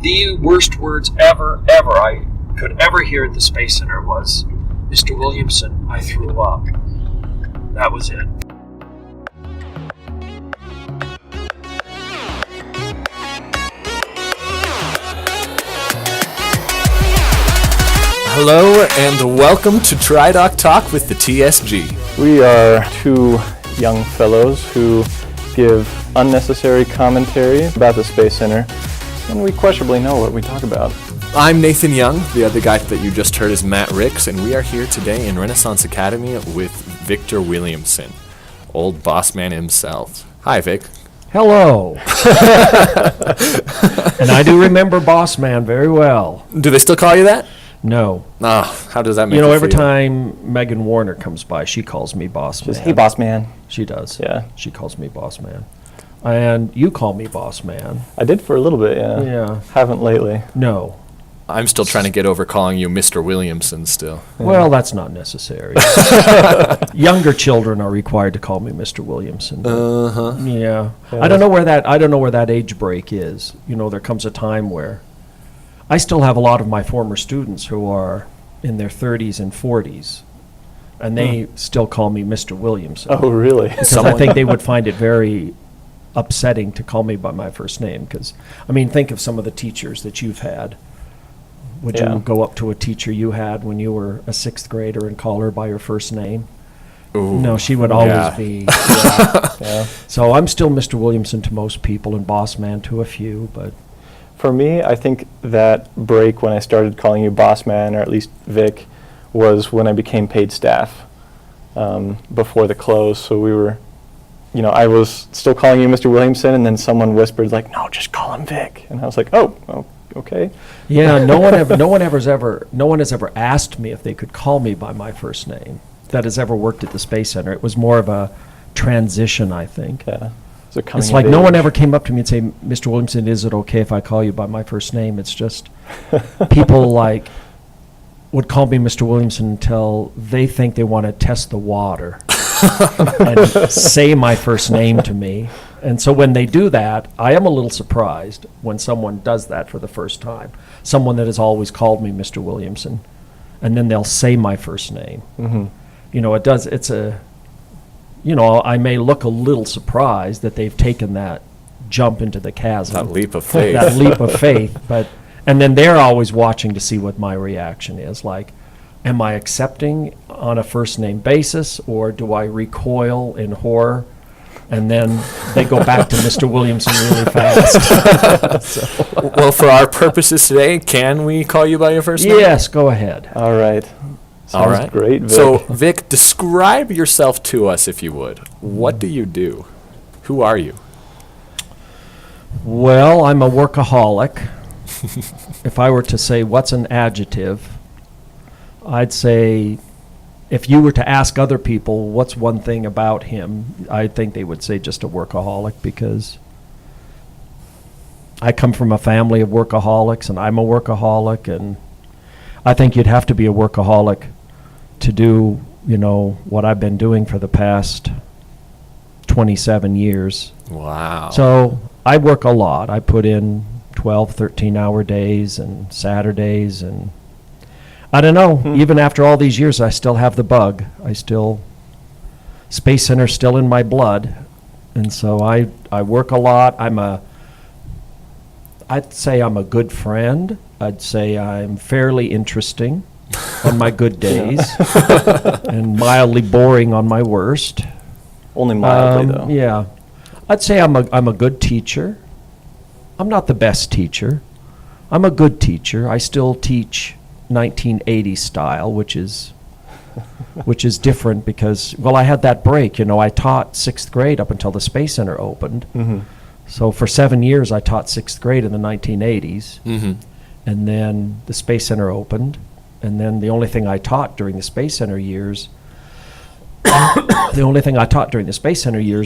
the worst words ever I could ever hear at the Space Center was, "Mr. Williamson, I threw up." That was it. Hello and welcome to Drydock Talk with the TSG. We are two young fellows who give unnecessary commentary about the Space Center, and we questionably know what we talk about. I'm Nathan Young. The other guy that you just heard is Matt Ricks, and we are here today in Renaissance Academy with Victor Williamson, old Bossman himself. Hi, Vic. Hello. And I do remember Bossman very well. Do they still call you that? No. How does that make you feel? every time Megan Warner comes by, she calls me Bossman. Just, hey, Bossman. She does. Yeah. She calls me Bossman. And you call me Bossman. I did for a little bit, yeah. Yeah. Haven't lately. No. I'm still trying to get over calling you Mr. Williamson still. Yeah. Well, that's not necessary. Younger children are required to call me Mr. Williamson. Uh-huh. Yeah. I don't know where that age break is. You know, there comes a time where I still have a lot of my former students who are in their 30s and 40s, and they still call me Mr. Williamson. Oh, really? Because I think they would find it very upsetting to call me by my first name. Because, I mean, think of some of the teachers that you've had. Would you go up to a teacher you had when you were a sixth grader and call her by her first name? Ooh, no, she would always be. Yeah. So I'm still Mr. Williamson to most people and Bossman to a few, but... For me, I think that break when I started calling you Bossman, or at least Vic, was when I became paid staff before the close. So we were, I was still calling you Mr. Williamson, and then someone whispered, like, no, just call him Vic. And I was like, oh, okay. Yeah, no one has ever asked me if they could call me by my first name that has ever worked at the Space Center. It was more of a transition, I think. Yeah. It's like no one ever came up to me and say, "Mr. Williamson, is it okay if I call you by my first name?" It's just people would call me Mr. Williamson until they think they want to test the water and say my first name to me. And so when they do that, I am a little surprised when someone does that for the first time. Someone that has always called me Mr. Williamson, and then they'll say my first name. Mm-hmm. I may look a little surprised that they've taken that jump into the chasm. That leap of faith. That leap of faith. And then they're always watching to see what my reaction is. Like, am I accepting on a first name basis, or do I recoil in horror? And then they go back to Mr. Williamson really fast. Well, for our purposes today, can we call you by your first name? Yes, go ahead. All right. Sounds All right. Great, Vic. So, Vic, describe yourself to us, if you would. What do you do? Who are you? Well, I'm a workaholic. If I were to say what's an adjective, I'd say if you were to ask other people what's one thing about him, I think they would say just a workaholic, because I come from a family of workaholics, and I'm a workaholic, and I think you'd have to be a workaholic to do, what I've been doing for the past 27 years. Wow. So I work a lot. I put in 12, 13-hour days and Saturdays, and I don't know, even after all these years, I still have the bug. Space Center's still in my blood, and so I work a lot. I'd say I'm a good friend. I'd say I'm fairly interesting on my good days and mildly boring on my worst. Only mildly, though. Yeah. I'd say I'm a good teacher. I'm not the best teacher. I'm a good teacher. I still teach 1980s style, which is different because, I had that break. I taught sixth grade up until the Space Center opened. Mm-hmm. So for 7 years, I taught sixth grade in the 1980s. Mm-hmm. And then the Space Center opened. And then the only thing I taught during the Space Center years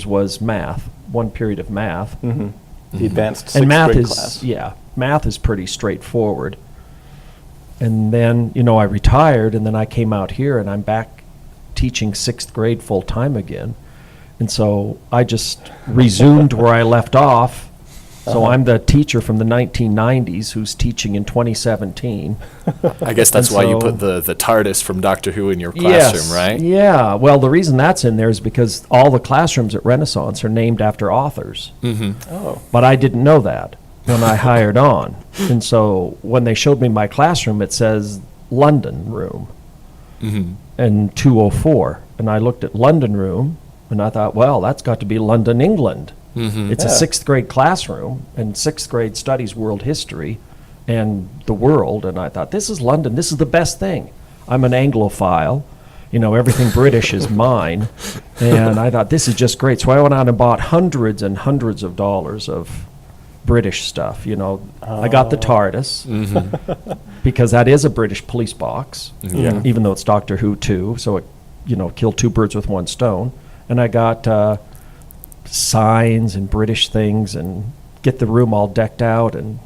was math, one period of math. Mm-hmm. The advanced and sixth grade class. Math is pretty straightforward. And then, I retired, and then I came out here, and I'm back teaching sixth grade full-time again. And so I just resumed where I left off So I'm the teacher from the 1990s who's teaching in 2017. I guess that's And why you so- put the TARDIS from Doctor Who in your classroom, right? Yeah. Well, the reason that's in there is because all the classrooms at Renaissance are named after authors. Oh. But I didn't know that when I hired on. And so when they showed me my classroom, it says London room and 204. And I looked at London room and I thought, well, that's got to be London, England. It's a Yeah. 6th grade classroom, and 6th grade studies world history and the world. And I thought, this is London. This is the best thing. I'm an Anglophile. You know, everything British is mine. And I thought, this is just great. So I went out and bought hundreds and hundreds of dollars of British stuff. You know, I got the TARDIS because that is a British police box, Yeah. even though it's Doctor Who too. So it, you know, killed two birds with one stone. And I got signs and British things and get the room all decked out. And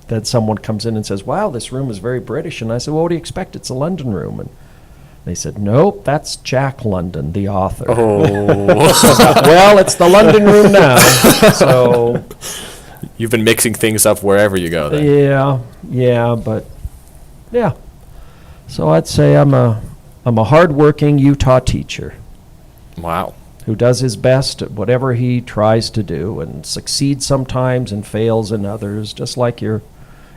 then someone comes in and says, wow, this room is very British. And I said, well, what do you expect? It's a London room. And they said, nope, that's Jack London, the author. Well, it's the London room now. So, You've been mixing things up wherever you go then. but yeah. So I'd say I'm a hardworking Utah teacher Wow. who does his best at whatever he tries to do and succeeds sometimes and fails in others, just like your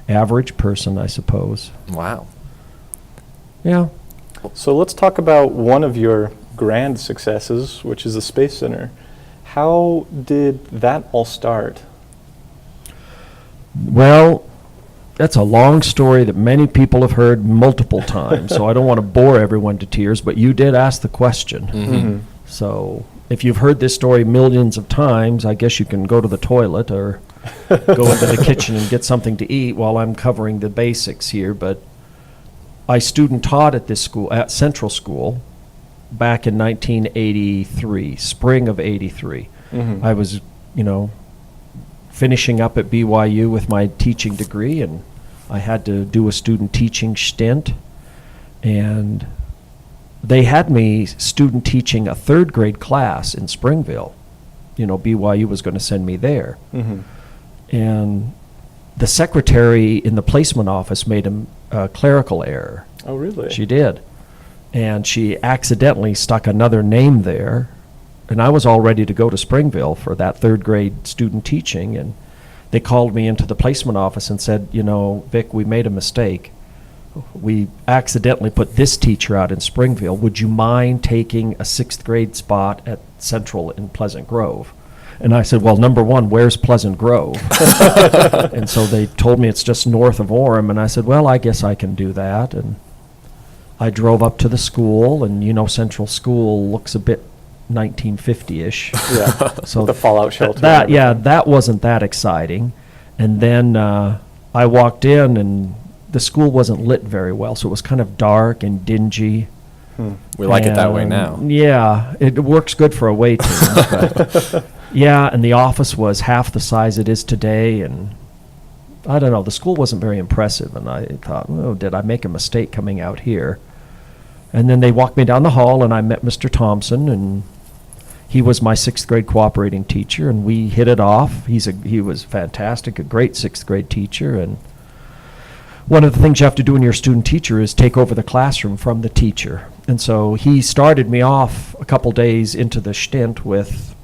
average person, I suppose. Wow. Yeah. So let's talk about one of your grand successes, which is the Space Center. How did that all start? Well, that's a long story that many people have heard multiple times, so I don't want to bore everyone to tears, but you did ask the question. So if you've heard this story millions of times, I guess you can go to the toilet or go into the kitchen and get something to eat while I'm covering the basics here. But I student taught at this school, at Central School, back in 1983, spring of 83. I was, you know, finishing up at BYU with my teaching degree, and I had to do a student teaching stint. And they had me student teaching a 3rd grade class in Springville. You know, BYU was going to send me there. And the secretary in the placement office made a clerical error. Oh, really? She did. And she accidentally stuck another name there. And I was all ready to go to Springville for that 3rd grade student teaching. And they called me into the placement office and said, you know, Vic, we made a mistake. We accidentally put this teacher out in Springville. Would you mind taking a 6th grade spot at Central in Pleasant Grove? And I said, well, number one, where's Pleasant Grove? And so they told me it's just north of Orem. And I said, well, I guess I can do that. And I drove up to the school, and you know, Central School looks a bit 1950-ish. Yeah. So the fallout shelter. that wasn't that exciting. And then I walked in, and the school wasn't lit very well, so it was kind of dark and dingy. We like it that way And, now. Yeah, it works good for away teams. But yeah, and the office was half the size it is today, and I don't know, the school wasn't very impressive, and I thought, oh, did I make a mistake coming out here? And then they walked me down the hall, and I met Mr. Thompson, and he was my 6th grade cooperating teacher, and we hit it off. He was fantastic, a great 6th grade teacher, and one of the things you have to do when you're a student teacher is take over the classroom from the teacher. And so he started me off a couple days into the stint with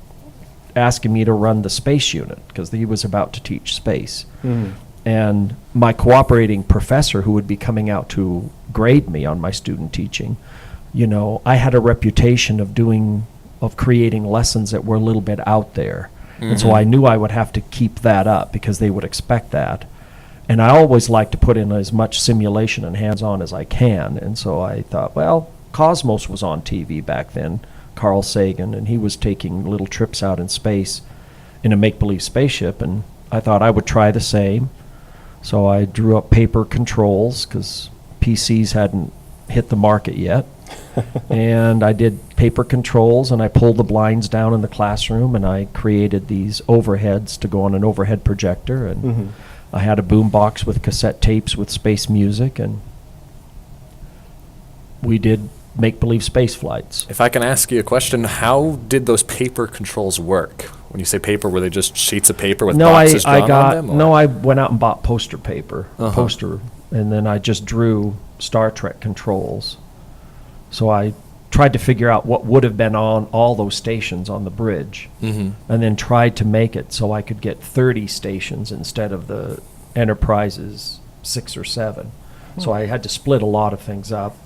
asking me to run the space unit, because he was about to teach space. And my cooperating professor, who would be coming out to grade me on my student teaching, you know, I had a reputation of creating lessons that were a little bit out there. And so I knew I would have to keep that up because they would expect that. And I always like to put in as much simulation and hands-on as I can. And so I thought, well, Cosmos was on TV back then, Carl Sagan, and he was taking little trips out in space in a make-believe spaceship, and I thought I would try the same. So I drew up paper controls, because PCs hadn't hit the market yet. And I did paper controls, and I pulled the blinds down in the classroom, and I created these overheads to go on an overhead projector, and I had a boom box with cassette tapes with space music, and we did make-believe space flights. If I can ask you a question, how did those paper controls work? When you say paper, were they just sheets of paper with boxes drawn on them? Or? No, I went out and bought poster paper, Uh-huh. and then I just drew Star Trek controls. So I tried to figure out what would have been on all those stations on the bridge, and then tried to make it so I could get 30 stations instead of the Enterprise's 6 or 7. So I had to split a lot of things up.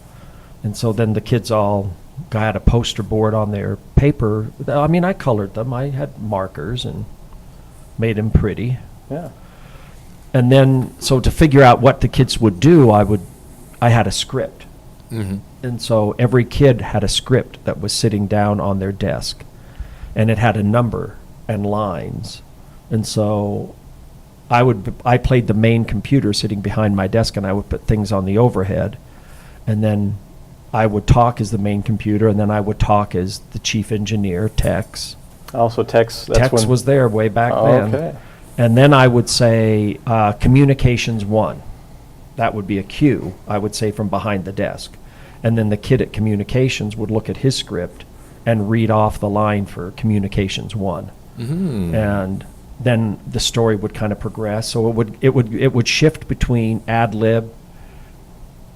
And so then the kids all got a poster board on their paper. I mean, I colored them. I had markers and made them pretty. Yeah. And then, so to figure out what the kids would do, I had a script. And so every kid had a script that was sitting down on their desk, and it had a number and lines. And so I played the main computer sitting behind my desk, and I would put things on the overhead, and then I would talk as the main computer, and then I would talk as the chief engineer, Tex. Also, Tex. Tex was there way back then. Okay. And then I would say, communications 1. That would be a cue, I would say, from behind the desk. And then the kid at communications would look at his script and read off the line for communications 1. And then the story would kind of progress. So it would shift between ad lib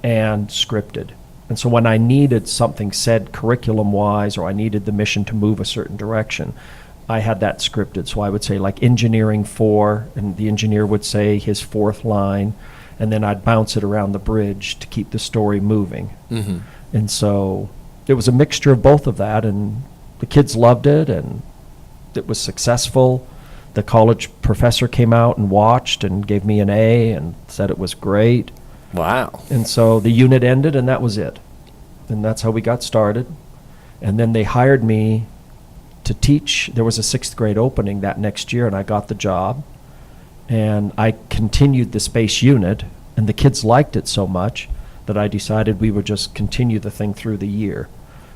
and scripted. And so when I needed something said curriculum-wise, or I needed the mission to move a certain direction, I had that scripted. So I would say, like, engineering 4, and the engineer would say his 4th line, and then I'd bounce it around the bridge to keep the story moving. And so it was a mixture of both of that, and the kids loved it, and it was successful. The college professor came out and watched and gave me an A and said it was great. Wow. And so the unit ended, and that was it. And that's how we got started. And then they hired me to teach. There was a 6th grade opening that next year, and I got the job. And I continued the space unit, and the kids liked it so much that I decided we would just continue the thing through the year.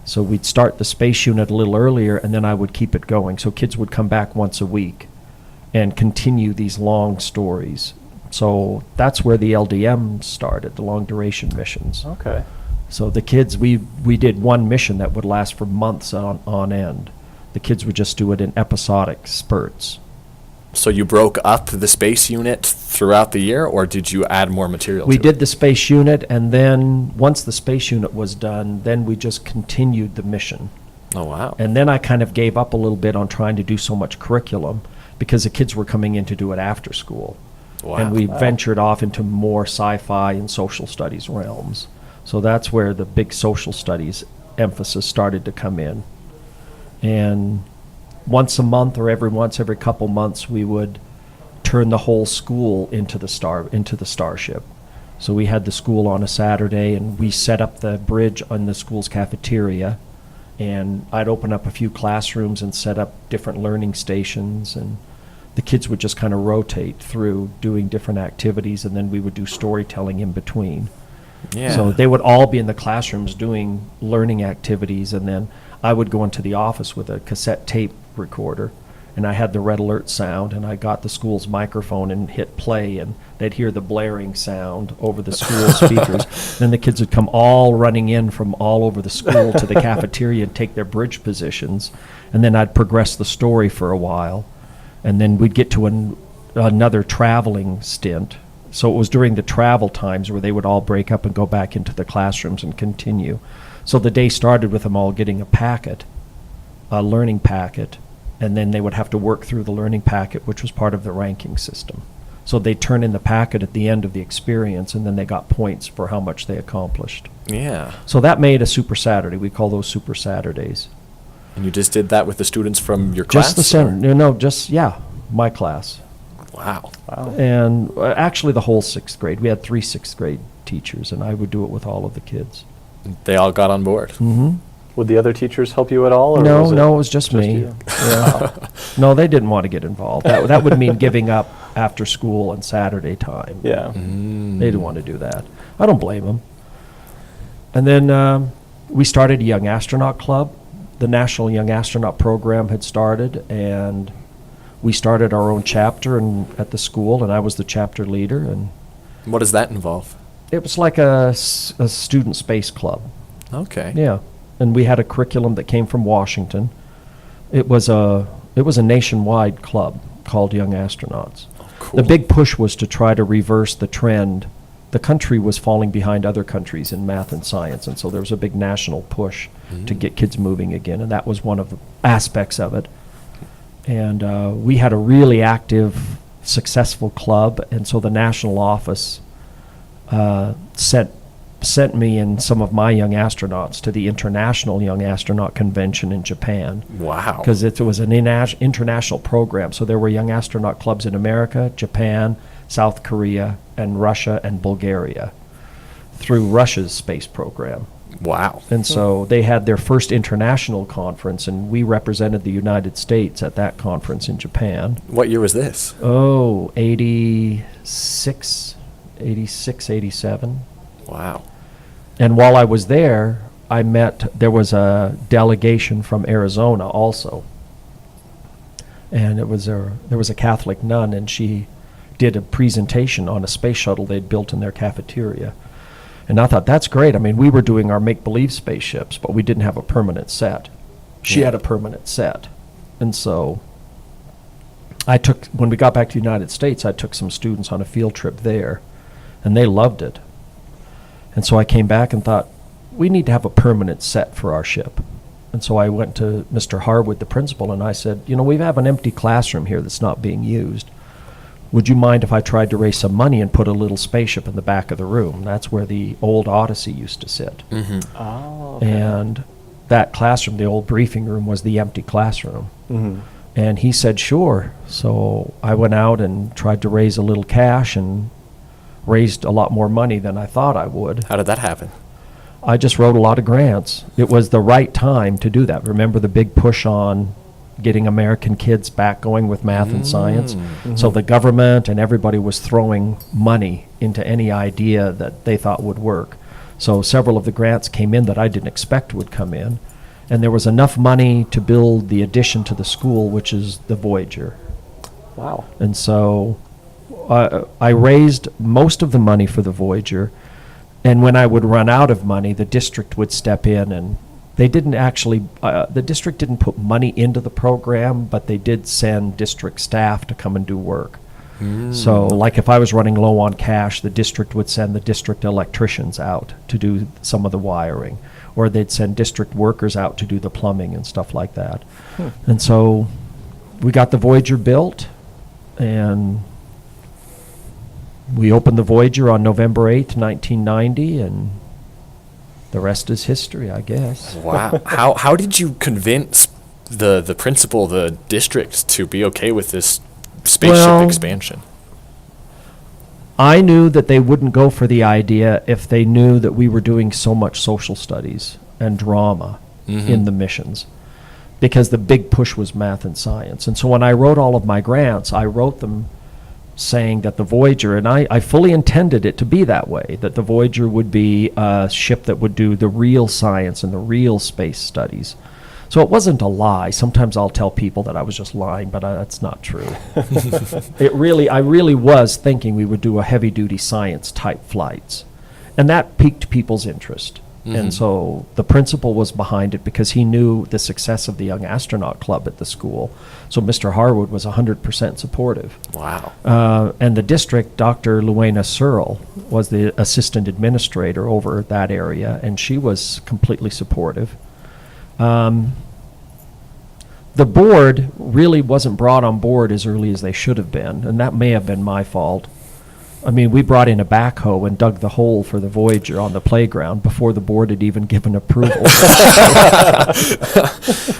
So we'd start the space unit a little earlier, and then I would keep it going. So kids would come back once a week and continue these long stories. So that's where the LDM started, the long duration missions. Okay. So the kids, we did one mission that would last for months on end. The kids would just do it in episodic spurts. So you broke up the space unit throughout the year, or did you add more material We to did it? the space unit, and then once the space unit was done, then we just continued the mission. Oh, wow. And then I kind of gave up a little bit on trying to do so much curriculum because the kids were coming in to do it after school. Wow. And we ventured off into more sci-fi and social studies realms. So that's where the big social studies emphasis started to come in. And once a month or every couple months, we would turn the whole school into the starship. So we had the school on a Saturday, and we set up the bridge on the school's cafeteria, and I'd open up a few classrooms and set up different learning stations, and the kids would just kind of rotate through doing different activities, and then we would do storytelling in between. Yeah. So they would all be in the classrooms doing learning activities, and then I would go into the office with a cassette tape recorder, and I had the red alert sound, and I got the school's microphone and hit play, and they'd hear the blaring sound over the school speakers. Then the kids would come all running in from all over the school to the cafeteria and take their bridge positions, and then I'd progress the story for a while, and then we'd get to another traveling stint. So it was during the travel times where they would all break up and go back into the classrooms and continue. So the day started with them all getting a learning packet, and then they would have to work through the learning packet, which was part of the ranking system. So they'd turn in the packet at the end of the experience, and then they got points for how much they accomplished. Yeah. So that made a Super Saturday. We call those Super Saturdays. And you just did that with the students from your class? Just the center. No, my class. Wow. And actually the whole 6th grade. We had 3 6th grade teachers, and I would do it with all of the kids. They all got on board? Mm-hmm. Would the other teachers help you at all? Or No, it was just me. you? Yeah. No, they didn't want to get involved. That would mean giving up after school and Saturday time. Yeah. They didn't want to do that. I don't blame them. And then we started a Young Astronaut Club. The National Young Astronaut Program had started, and we started our own chapter at the school, and I was the chapter leader. And What does that involve? it was like a student space club. Okay. Yeah, and we had a curriculum that came from Washington. It was a nationwide club called Young Astronauts. Oh, cool. The big push was to try to reverse the trend. The country was falling behind other countries in math and science, and so there was a big national push to get kids moving again, and that was one of the aspects of it. And we had a really active, successful club, and so the national office sent me and some of my young astronauts to the International Young Astronaut Convention in Japan. Wow. Because it was an international program. So there were young astronaut clubs in America, Japan, South Korea, and Russia and Bulgaria through Russia's space program. Wow. And so they had their first international conference, and we represented the United States at that conference in Japan. What year was this? Oh, 86, 87. Wow. And while I was there, there was a delegation from Arizona also. And there was a Catholic nun, and she did a presentation on a space shuttle they'd built in their cafeteria. And I thought, that's great. I mean, we were doing our make-believe spaceships, but we didn't have a permanent set. She had a permanent set. And so when we got back to the United States, I took some students on a field trip there, and they loved it. And so I came back and thought, we need to have a permanent set for our ship. And so I went to Mr. Harwood, the principal, and I said, we have an empty classroom here that's not being used. Would you mind if I tried to raise some money and put a little spaceship in the back of the room? That's where the old Odyssey used to sit. Mm-hmm. Oh, okay. And that classroom, the old briefing room, was the empty classroom. Mm-hmm. And he said, sure. So I went out and tried to raise a little cash and raised a lot more money than I thought I would. How did that happen? I just wrote a lot of grants. It was the right time to do that. Remember the big push on getting American kids back going with math and science? Mm-hmm. So the government and everybody was throwing money into any idea that they thought would work. So several of the grants came in that I didn't expect would come in. And there was enough money to build the addition to the school, which is the Voyager. Wow. And so I raised most of the money for the Voyager, and when I would run out of money, the district would step in, and they didn't actually, the district didn't put money into the program, but they did send district staff to come and do work. So like if I was running low on cash, the district would send the district electricians out to do some of the wiring, or they'd send district workers out to do the plumbing and stuff like that. And so we got the Voyager built, and we opened the Voyager on November 8th, 1990, and the rest is history, I guess. Wow. How did you convince the principal, the district, to be okay with this spaceship expansion? I knew that they wouldn't go for the idea if they knew that we were doing so much social studies and drama in the missions, because the big push was math and science. And so when I wrote all of my grants, I wrote them saying that the Voyager, and I fully intended it to be that way, that the Voyager would be a ship that would do the real science and the real space studies. So it wasn't a lie. Sometimes I'll tell people that I was just lying, but that's not true. I really was thinking we would do a heavy-duty science type flights, and that piqued people's interest. And so the principal was behind it because he knew the success of the Young Astronaut Club at the school. So Mr. Harwood was 100% supportive. Wow. And the district, Dr. Luena Searle, was the assistant administrator over that area, and she was completely supportive. The board really wasn't brought on board as early as they should have been, and that may have been my fault. I mean, we brought in a backhoe and dug the hole for the Voyager on the playground before the board had even given approval.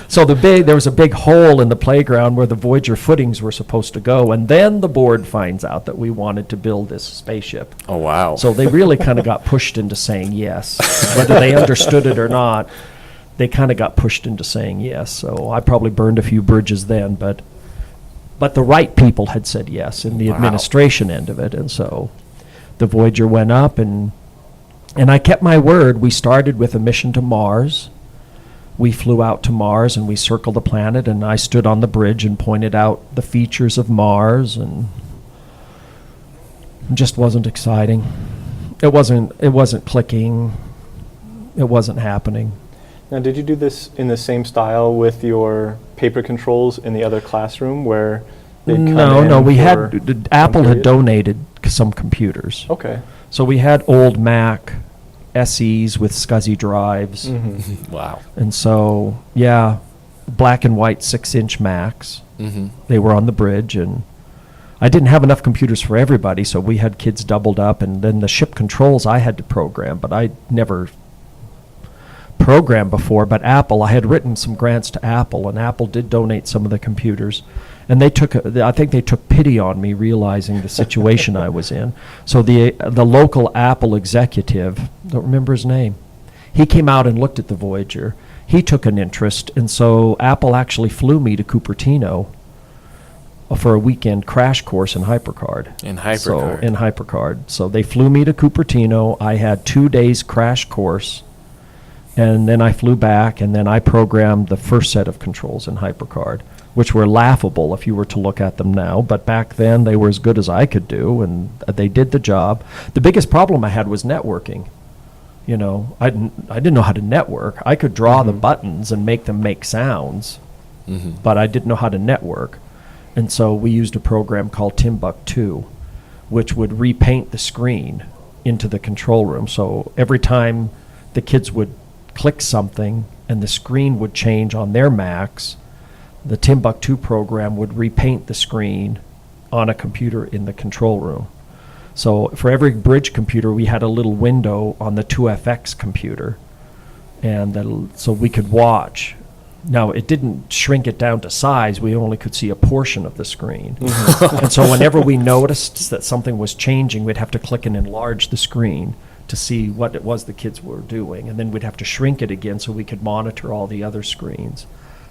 So there was a big hole in the playground where the Voyager footings were supposed to go, and then the board finds out that we wanted to build this spaceship. Oh, wow. So they really kind of got pushed into saying yes. Whether they understood it or not, they kind of got pushed into saying yes. So I probably burned a few bridges then, but the right people had said yes in the administration end of it. And so the Voyager went up, and I kept my word. We started with a mission to Mars. We flew out to Mars, and we circled the planet, and I stood on the bridge and pointed out the features of Mars, and it just wasn't exciting. It wasn't clicking. it wasn't happening. Now, did you do this in the same style with your paper controls in the other classroom where they'd come in No, we for had, Apple one had period? donated some computers. Okay. So we had old Mac SEs with SCSI drives. Wow. And so, yeah, black and white 6-inch Macs. They were on the bridge, and I didn't have enough computers for everybody, so we had kids doubled up, and then the ship controls I had to program, but I never programmed before. But Apple, I had written some grants to Apple, and Apple did donate some of the computers. And they I think they took pity on me, realizing the situation I was in. So the local Apple executive, don't remember his name, he came out and looked at the Voyager. He took an interest, and so Apple actually flew me to Cupertino for a weekend crash course in HyperCard. In HyperCard. So they flew me to Cupertino. I had 2 days crash course, and then I flew back, and then I programmed the first set of controls in HyperCard, which were laughable if you were to look at them now. But back then, they were as good as I could do, and they did the job. The biggest problem I had was networking. You know, I didn't know how to network. I could draw the buttons and make them make sounds, but I didn't know how to network. And so we used a program called Timbuktu, which would repaint the screen into the control room. So every time the kids would click something and the screen would change on their Macs, the Timbuktu program would repaint the screen on a computer in the control room. So for every bridge computer, we had a little window on the 2FX computer, and so we could watch. Now, it didn't shrink it down to size. We only could see a portion of the screen. And so whenever we noticed that something was changing, we'd have to click and enlarge the screen to see what it was the kids were doing. And then we'd have to shrink it again so we could monitor all the other screens.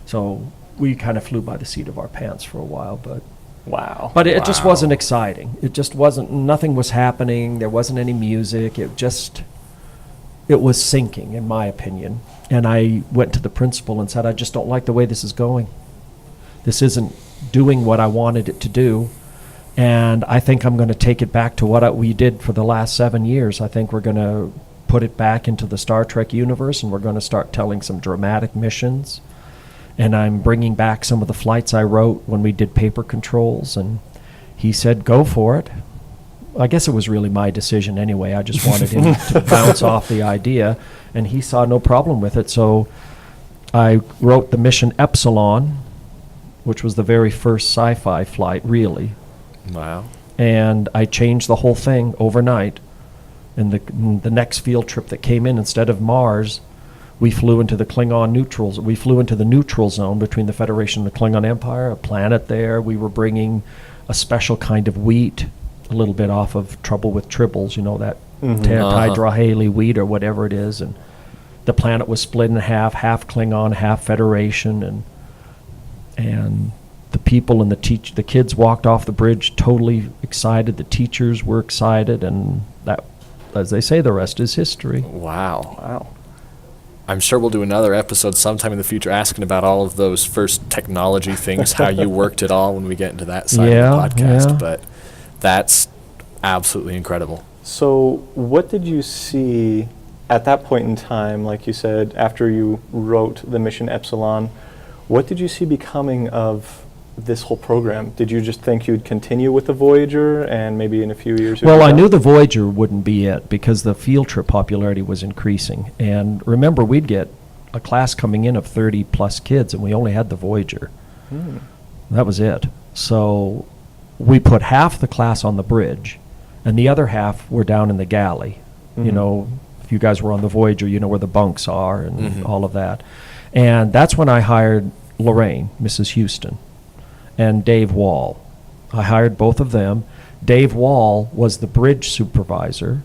So we kind of flew by the seat of our pants for a while, but Wow. But it just wasn't exciting. It just wasn't, nothing was happening. There wasn't any music. It was sinking, in my opinion. And I went to the principal and said, I just don't like the way this is going. This isn't doing what I wanted it to do. And I think I'm going to take it back to what we did for the last 7 years. I think we're going to put it back into the Star Trek universe, and we're going to start telling some dramatic missions. And I'm bringing back some of the flights I wrote when we did paper controls. And he said, go for it. I guess it was really my decision anyway. I just wanted him to bounce off the idea. And he saw no problem with it. So I wrote the mission Epsilon, which was the very first sci-fi flight, really. Wow. And I changed the whole thing overnight. And the next field trip that came in, instead of Mars, we flew into the Klingon neutrals. We flew into the neutral zone between the Federation and the Klingon Empire, a planet there. We were bringing a special kind of wheat, a little bit off of Trouble with Tribbles, you know, that tetrahydrohaley wheat or whatever it is. And the planet was split in half Klingon, half Federation. And the people and the kids walked off the bridge totally excited. The teachers were excited. And that, as they say, the rest is history. Wow. I'm sure we'll do another episode sometime in the future asking about all of those first technology things, how you worked it all when we get into that side of the podcast. Yeah. But that's absolutely incredible. So what did you see at that point in time, like you said, after you wrote the mission Epsilon, what did you see becoming of this whole program? Did you just think you'd continue with the Voyager and maybe in a few years? Well, I knew the Voyager wouldn't be it because the field trip popularity was increasing. And remember, we'd get a class coming in of 30 plus kids, and we only had the Voyager. That was it. So we put half the class on the bridge, and the other half were down in the galley. You know, if you guys were on the Voyager, you know where the bunks are and all of that. And that's when I hired Lorraine, Mrs. Houston, and Dave Wall. I hired both of them. Dave Wall was the bridge supervisor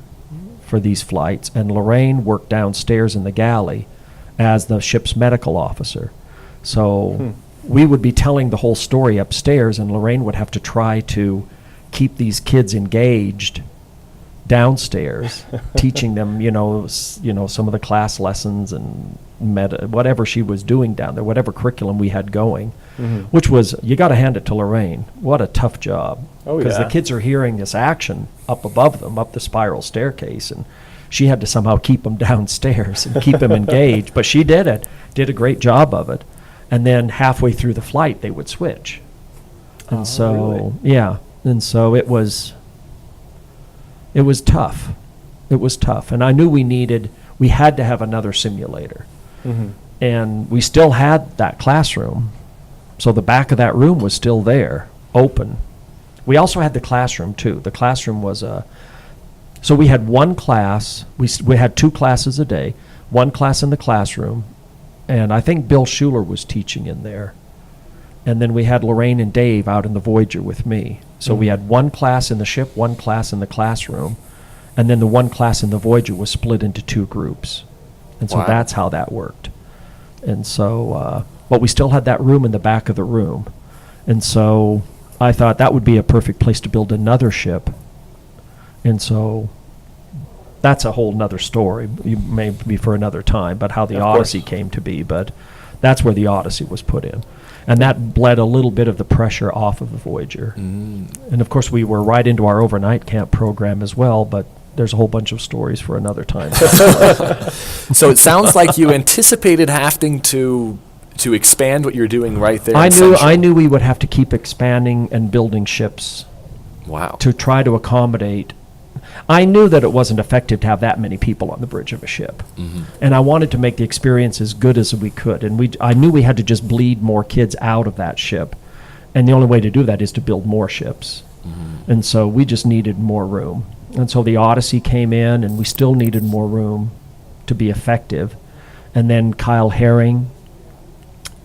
for these flights, and Lorraine worked downstairs in the galley as the ship's medical officer. So we would be telling the whole story upstairs, and Lorraine would have to try to keep these kids engaged downstairs, teaching them, you know, some of the class lessons and whatever she was doing down there, whatever curriculum we had going. Which was, you got to hand it to Lorraine. What a tough job. Oh, Because yeah. the kids are hearing this action up above them, up the spiral staircase, and she had to somehow keep them downstairs and keep them engaged. But she did a great job of it. And then halfway through the flight, they would switch. And really? Yeah. And so it was tough. It was tough. And I knew we had to have another simulator. Mm-hmm. And we still had that classroom. So the back of that room was still there, open. We also had the classroom, too. The classroom was so we had one class. We had 2 classes a day, one class in the classroom, and I think Bill Schuler was teaching in there. And then we had Lorraine and Dave out in the Voyager with me. So we had one class in the ship, one class in the classroom, and then the one class in the Voyager was split into 2 groups. And so Wow. that's how that worked. And so, but we still had that room in the back of the room. And so I thought that would be a perfect place to build another ship. And so that's a whole nother story. You may be for another time, but how the Of course. Odyssey came to be. But that's where the Odyssey was put in. And that bled a little bit of the pressure off of the Voyager. And of course, we were right into our overnight camp program as well, but there's a whole bunch of stories for another time. So it sounds like you anticipated having to expand what you're doing right there. I in knew Central. we would have to keep expanding and building ships Wow. to try to accommodate. I knew that it wasn't effective to have that many people on the bridge of a ship. And I wanted to make the experience as good as we could. And I knew we had to just bleed more kids out of that ship. And the only way to do that is to build more ships. And so we just needed more room. And so the Odyssey came in, and we still needed more room to be effective. And then Kyle Herring,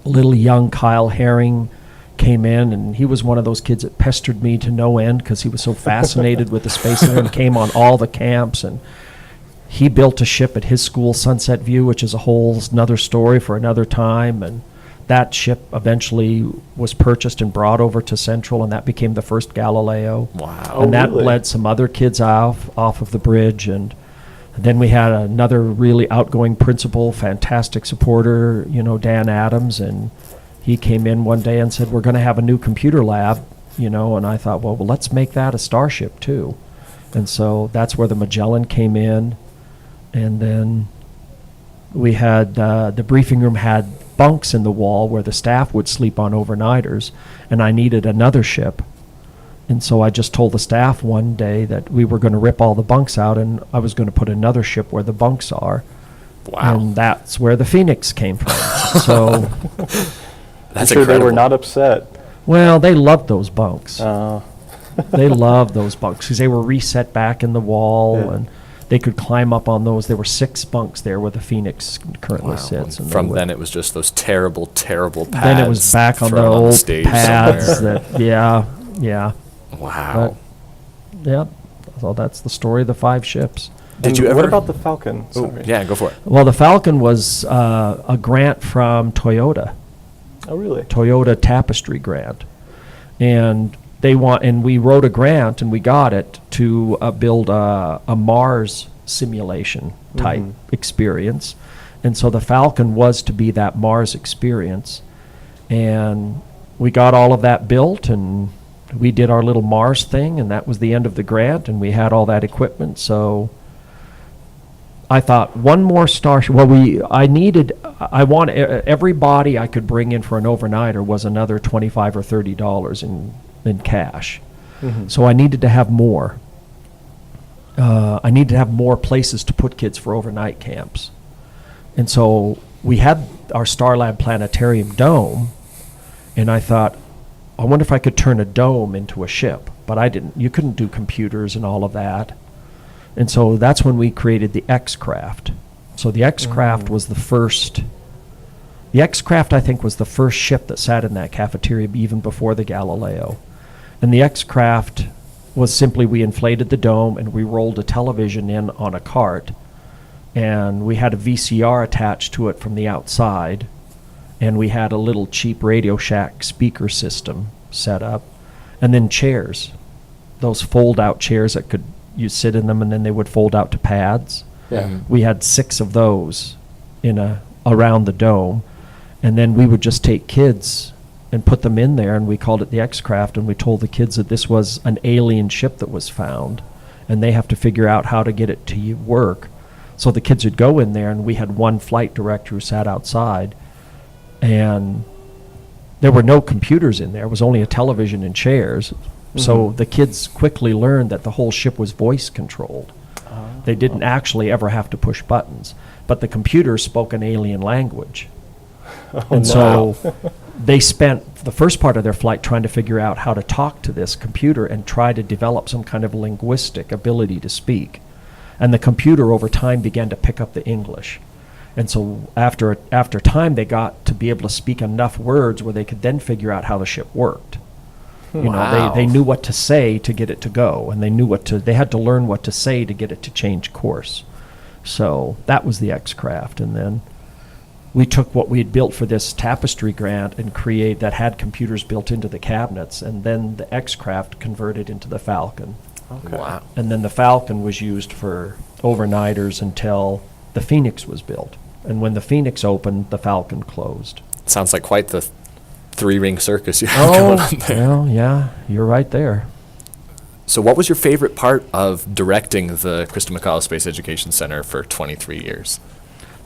little young Kyle Herring, came in, and he was one of those kids that pestered me to no end because he was so fascinated with the space and came on all the camps. And he built a ship at his school, Sunset View, which is a whole another story for another time. And that ship eventually was purchased and brought over to Central, and that became the first Galileo. Wow. And that really? led some other kids off of the bridge. And then we had another really outgoing principal, fantastic supporter, Dan Adams, and he came in one day and said, we're going to have a new computer lab, and I thought, well, let's make that a starship too. And so that's where the Magellan came in. And then we had, the briefing room had bunks in the wall where the staff would sleep on overnighters, and I needed another ship. And so I just told the staff one day that we were going to rip all the bunks out, and I was going to put another ship where the bunks are. Wow. And that's where the Phoenix came from. So, That's I'm sure they incredible. were not upset. well, they loved those bunks. Uh, They loved those bunks because they were reset back in the wall, Yeah. and they could climb up on those. There were 6 bunks there where the Phoenix currently Wow. sits. And From they then, it was just those terrible, terrible pads. then it was back on the thrown old stage pads. somewhere. Yeah. Wow. Yeah. So that's the story of the 5 ships. Did and you ever? What about the Falcon? Oh, Sorry. yeah, go for it. Well, the Falcon was a grant from Toyota. Oh, really? Toyota Tapestry grant, and we wrote a grant and we got it to build a Mars simulation type experience, and so the Falcon was to be that Mars experience, and we got all of that built, and we did our little Mars thing, and that was the end of the grant, and we had all that equipment. So I thought one more starship. Well, I want every body I could bring in for an overnighter was another $25 or $30 in cash. So I needed to have more. I needed to have more places to put kids for overnight camps. And so we had our Starlab Planetarium dome, and I thought, I wonder if I could turn a dome into a ship. But I didn't. You couldn't do computers and all of that. And so that's when we created the X-Craft. So the X-Craft was the first. The X-Craft, I think, was the first ship that sat in that cafeteria even before the Galileo. And the X-Craft was simply we inflated the dome and we rolled a television in on a cart. And we had a VCR attached to it from the outside. And we had a little cheap Radio Shack speaker system set up. And then chairs. Those fold-out chairs that you sit in them and then they would fold out to pads. Yeah. We had 6 of those around the dome, and then we would just take kids and put them in there, and we called it the X-Craft, and we told the kids that this was an alien ship that was found, and they have to figure out how to get it to work. So the kids would go in there, and we had one flight director who sat outside, and there were no computers in there. It was only a television and chairs. So the kids quickly learned that the whole ship was voice controlled. They didn't actually ever have to push buttons, but the computer spoke an alien language. And so they spent the first part of their flight trying to figure out how to talk to this computer and try to develop some kind of linguistic ability to speak. And the computer over time began to pick up the English. And so after time, they got to be able to speak enough words where they could then figure out how the ship worked. You know, they knew what to say to get it to go, and they had to learn what to say to get it to change course. So that was the X-Craft. And then we took what we had built for this tapestry grant and that had computers built into the cabinets, and then the X-Craft converted into the Falcon. Okay. Wow. And then the Falcon was used for overnighters until the Phoenix was built. And when the Phoenix opened, the Falcon closed. Sounds like quite the three-ring circus you have going on there. Well, yeah, you're right there. So what was your favorite part of directing the Krista McCall Space Education Center for 23 years?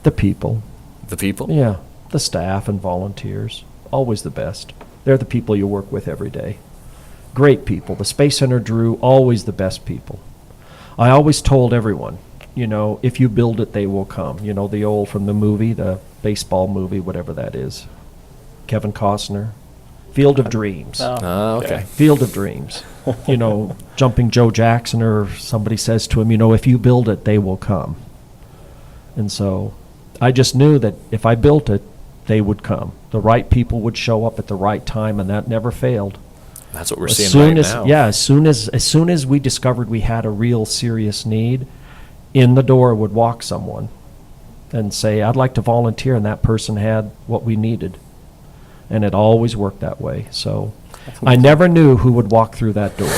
The people. The people? Yeah, the staff and volunteers. Always the best. They're the people you work with every day. Great people. The Space Center drew always the best people. I always told everyone, you know, if you build it, they will come. You know, the old from the movie, the baseball movie, whatever that is. Kevin Costner. Field of Dreams. Oh, okay. Field of Dreams. You know, Jumping Joe Jackson, or somebody says to him, you know, if you build it, they will come. And so I just knew that if I built it, they would come. The right people would show up at the right time, and that never failed. That's what we're seeing right now. Yeah, as soon as we discovered we had a real serious need, in the door would walk someone and say, I'd like to volunteer, and that person had what we needed. And it always worked that way. So I never knew who would walk through that door.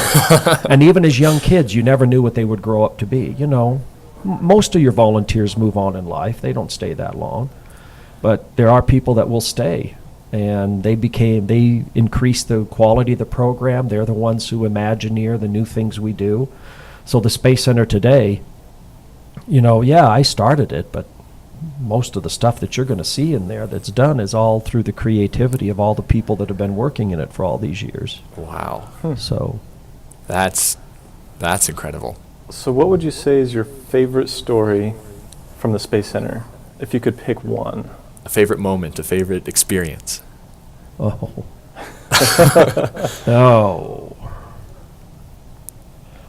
And even as young kids, you never knew what they would grow up to be. You know, most of your volunteers move on in life. They don't stay that long. But there are people that will stay. And they increased the quality of the program. They're the ones who imagineer the new things we do. So the Space Center today, you know, yeah, I started it, but most of the stuff that you're going to see in there that's done is all through the creativity of all the people that have been working in it for all these years. Wow. So That's incredible. So what would you say is your favorite story from the Space Center, if you could pick one? A favorite moment, a favorite experience. Oh. Oh.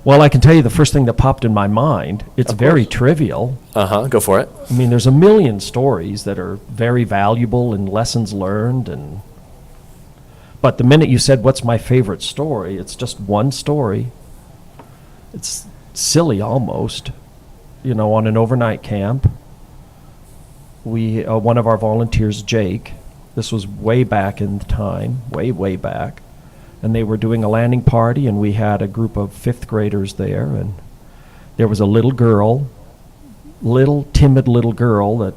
Well, I can tell you the first thing that popped in my mind. It's very trivial. Go for it. I mean, there's a million stories that are very valuable and lessons learned, but the minute you said, what's my favorite story, it's just one story. It's silly almost. You know, on an overnight camp, one of our volunteers, Jake, this was way back in the time, way back, and they were doing a landing party, and we had a group of fifth graders there, and there was a timid little girl that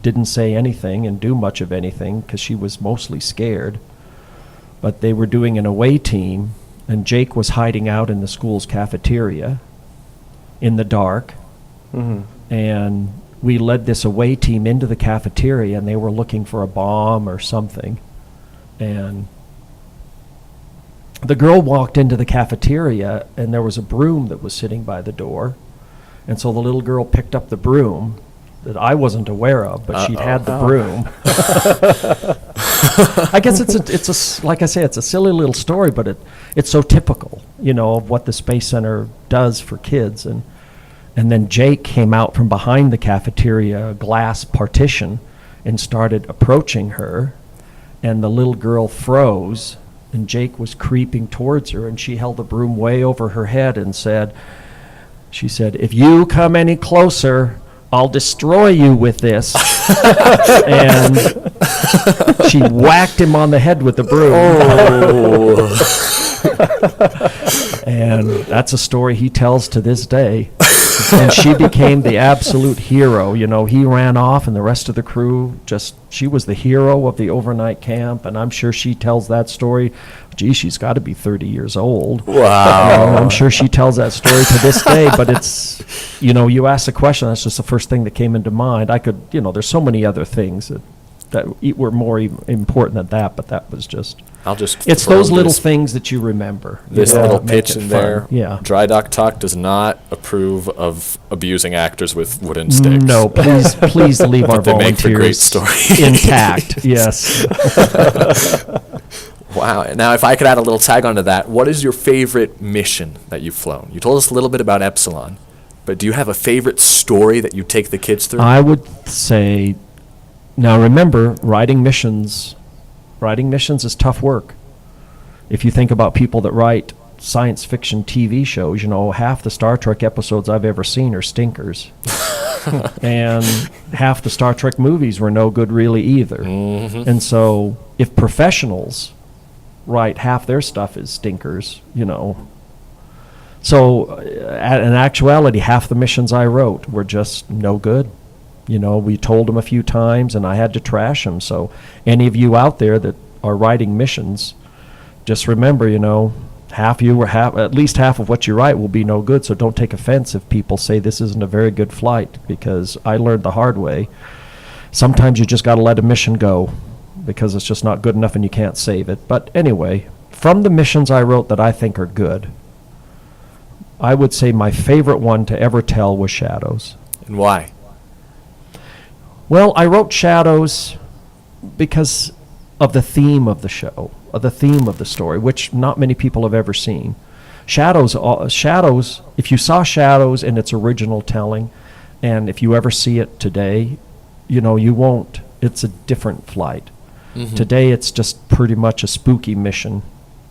didn't say anything and do much of anything because she was mostly scared. But they were doing an away team, and Jake was hiding out in the school's cafeteria in the dark, and we led this away team into the cafeteria, and they were looking for a bomb or something. And the girl walked into the cafeteria, and there was a broom that was sitting by the door. And so the little girl picked up the broom that I wasn't aware of, but she'd had the broom. I guess it's like I say, it's a silly little story, but it's so typical, you know, of what the Space Center does for kids. And then Jake came out from behind the cafeteria glass partition and started approaching her, and the little girl froze, and Jake was creeping towards her, and she held the broom way over her head and she said, if you come any closer, I'll destroy you with this. And she whacked him on the head with the broom. Oh. And that's a story he tells to this day. And she became the absolute hero. You know, he ran off and the rest of the crew she was the hero of the overnight camp. And I'm sure she tells that story. Gee, she's got to be 30 years old. Wow. I'm sure she tells that story to this day, but it's, you know, you ask the question, that's just the first thing that came into mind. I could, you know, there's so many other things that were more important than that, but that was just... It's those little things that you remember. This little pitch in fun. there. Yeah. Drydock Talk does not approve of abusing actors with wooden sticks. No, please leave our But they make for great volunteers stories. intact. Yes. Wow. Now, if I could add a little tag onto that, what is your favorite mission that you've flown? You told us a little bit about Epsilon, but do you have a favorite story that you take the kids through? I would say, now remember, writing missions is tough work. If you think about people that write science fiction TV shows, you know, half the Star Trek episodes I've ever seen are stinkers. And half the Star Trek movies were no good really either. Mm-hmm. And so if professionals write half their stuff is stinkers, you know. So in actuality, half the missions I wrote were just no good. You know, we told them a few times and I had to trash them. So any of you out there that are writing missions, just remember, you know, at least half of what you write will be no good. So don't take offense if people say this isn't a very good flight, because I learned the hard way. Sometimes you just got to let a mission go because it's just not good enough and you can't save it. But anyway, from the missions I wrote that I think are good, I would say my favorite one to ever tell was Shadows. And why? Well, I wrote Shadows because of the theme of the show, of the theme of the story, which not many people have ever seen. Shadows, if you saw Shadows in its original telling, and if you ever see it today, you know, you won't. It's a different flight. Mm-hmm. Today it's just pretty much a spooky mission,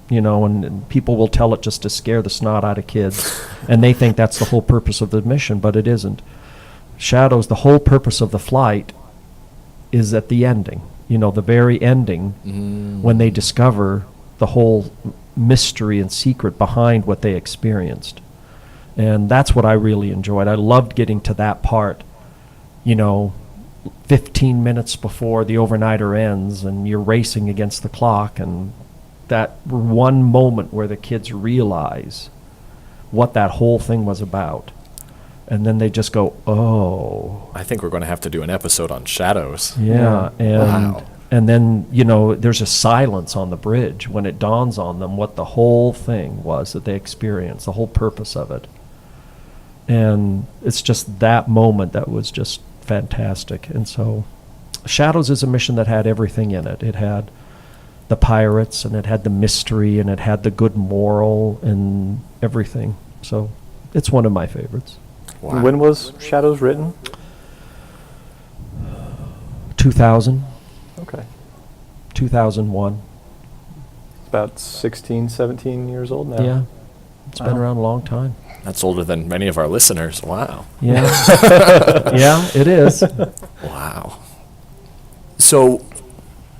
you know, and people will tell it just to scare the snot out of kids, and they think that's the whole purpose of the mission, but it isn't. Shadows, the whole purpose of the flight is at the ending, you know, the very ending, when they discover the whole mystery and secret behind what they experienced. And that's what I really enjoyed. I loved getting to that part, you know, 15 minutes before the overnighter ends and you're racing against the clock, and that one moment where the kids realize what that whole thing was about. And then they just go, oh. I think we're going to have to do an episode on Shadows. Yeah. Wow. And then, you know, there's a silence on the bridge when it dawns on them what the whole thing was that they experienced, the whole purpose of it. And it's just that moment that was just fantastic. And so Shadows is a mission that had everything in it. It had the pirates, and it had the mystery, and it had the good moral and everything. So it's one of my favorites. Wow. When was Shadows written? 2000. Okay. 2001. About 16, 17 years old now. Yeah. It's been Wow. around a long time. That's older than many of our listeners. Wow. Yeah. Yeah, it is. Wow. So,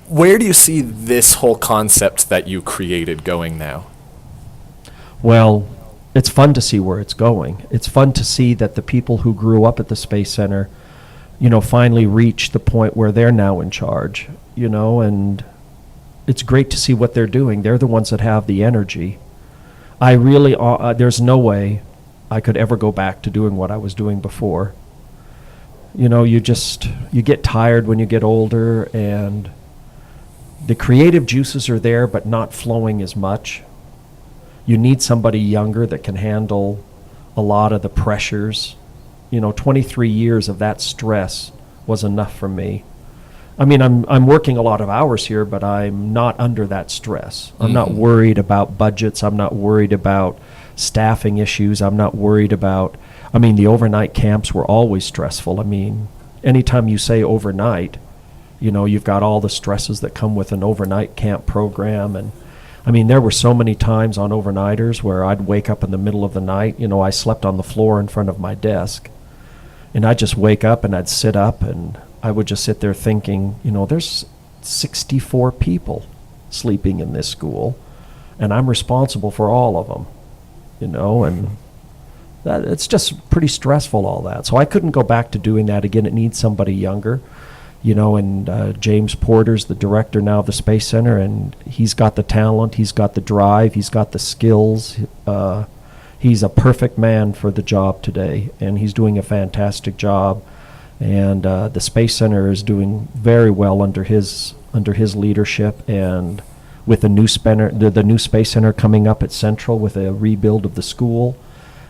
where do you see this whole concept that you created going now? Well, it's fun to see where it's going. It's fun to see that the people who grew up at the Space Center, you know, finally reach the point where they're now in charge, you know, and it's great to see what they're doing. They're the ones that have the energy. I really, there's no way I could ever go back to doing what I was doing before. You know, you get tired when you get older, and the creative juices are there, but not flowing as much. You need somebody younger that can handle a lot of the pressures. You know, 23 years of that stress was enough for me. I mean, I'm working a lot of hours here, but I'm not under that stress. I'm not worried about budgets. I'm not worried about staffing issues. I'm not worried about, I mean, the overnight camps were always stressful. I mean, anytime you say overnight, you know, you've got all the stresses that come with an overnight camp program. And I mean, there were so many times on overnighters where I'd wake up in the middle of the night. You know, I slept on the floor in front of my desk, and I'd just wake up and I'd sit up, and I would just sit there thinking, you know, there's 64 people sleeping in this school, and I'm responsible for all of them, you know, and It's just pretty stressful, all that. So I couldn't go back to doing that again. It needs somebody younger, and James Porter's the director now of the Space Center, and he's got the talent, he's got the drive, he's got the skills. He's a perfect man for the job today, and he's doing a fantastic job. And the Space Center is doing very well under his leadership, and with the new Space Center coming up at Central with a rebuild of the school,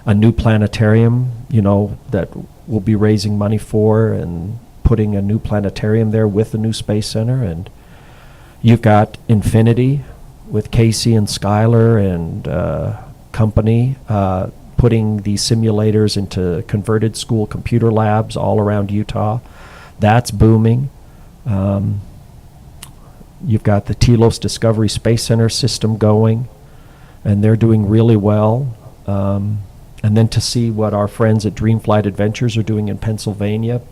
a new planetarium, that we'll be raising money for, and putting a new planetarium there with the new Space Center. And you've got Infinity with Casey and Skylar and company, putting these simulators into converted school computer labs all around Utah. That's booming. You've got the Telos Discovery Space Center system going, and they're doing really well. And then to see what our friends at Dreamflight Adventures are doing in Pennsylvania,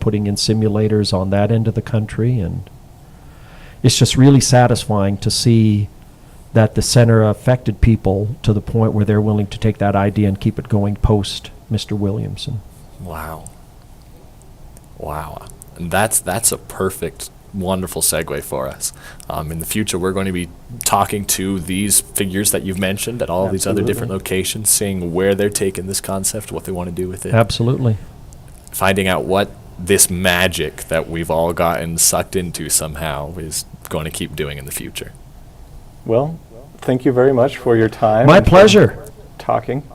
putting in simulators on that end of the country. And it's just really satisfying to see that the center affected people to the point where they're willing to take that idea and keep it going post Mr. Williamson. Wow. And that's a perfect, wonderful segue for us. In the future, we're going to be talking to these figures that you've mentioned at all these other different locations, seeing where they're taking this concept, what they want to do with it. Absolutely. Finding out what this magic that we've all gotten sucked into somehow is going to keep doing in the future. Well, thank you very much for your time. My pleasure. Talking.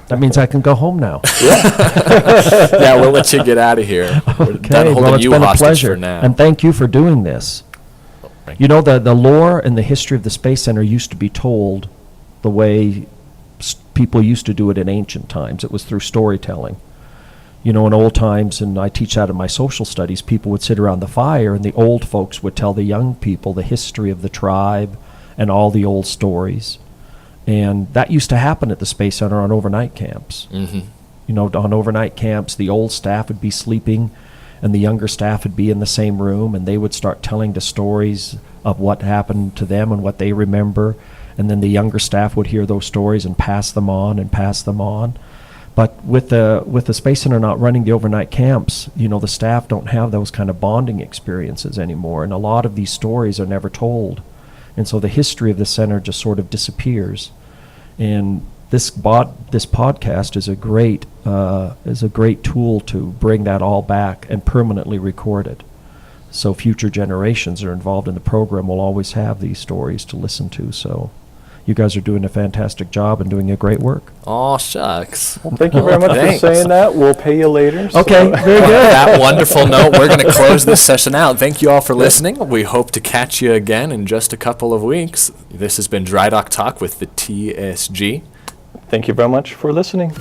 That means I can go home now. Yeah, we'll let you get out of here. We're done holding it's you been a hostage pleasure. for now. And thank you for doing this. The lore and the history of the Space Center used to be told the way people used to do it in ancient times. It was through storytelling. In old times, and I teach that in my social studies, people would sit around the fire, and the old folks would tell the young people the history of the tribe and all the old stories. And that used to happen at the Space Center on overnight camps. Mm-hmm. On overnight camps, the old staff would be sleeping, and the younger staff would be in the same room, and they would start telling the stories of what happened to them and what they remember. And then the younger staff would hear those stories and pass them on and pass them on. But with the Space Center not running the overnight camps, the staff don't have those kind of bonding experiences anymore, and a lot of these stories are never told. And so the history of the center just sort of disappears. And this podcast is a great tool to bring that all back and permanently record it. So future generations that are involved in the program will always have these stories to listen to. So you guys are doing a fantastic job and doing a great work. Oh, shucks. Well, thank you very much for saying that. We'll pay you later. Okay, very good. That wonderful note, we're going to close this session out. Thank you all for listening. We hope to catch you again in just a couple of weeks. This has been Drydock Talk with the TSG. Thank you very much for listening.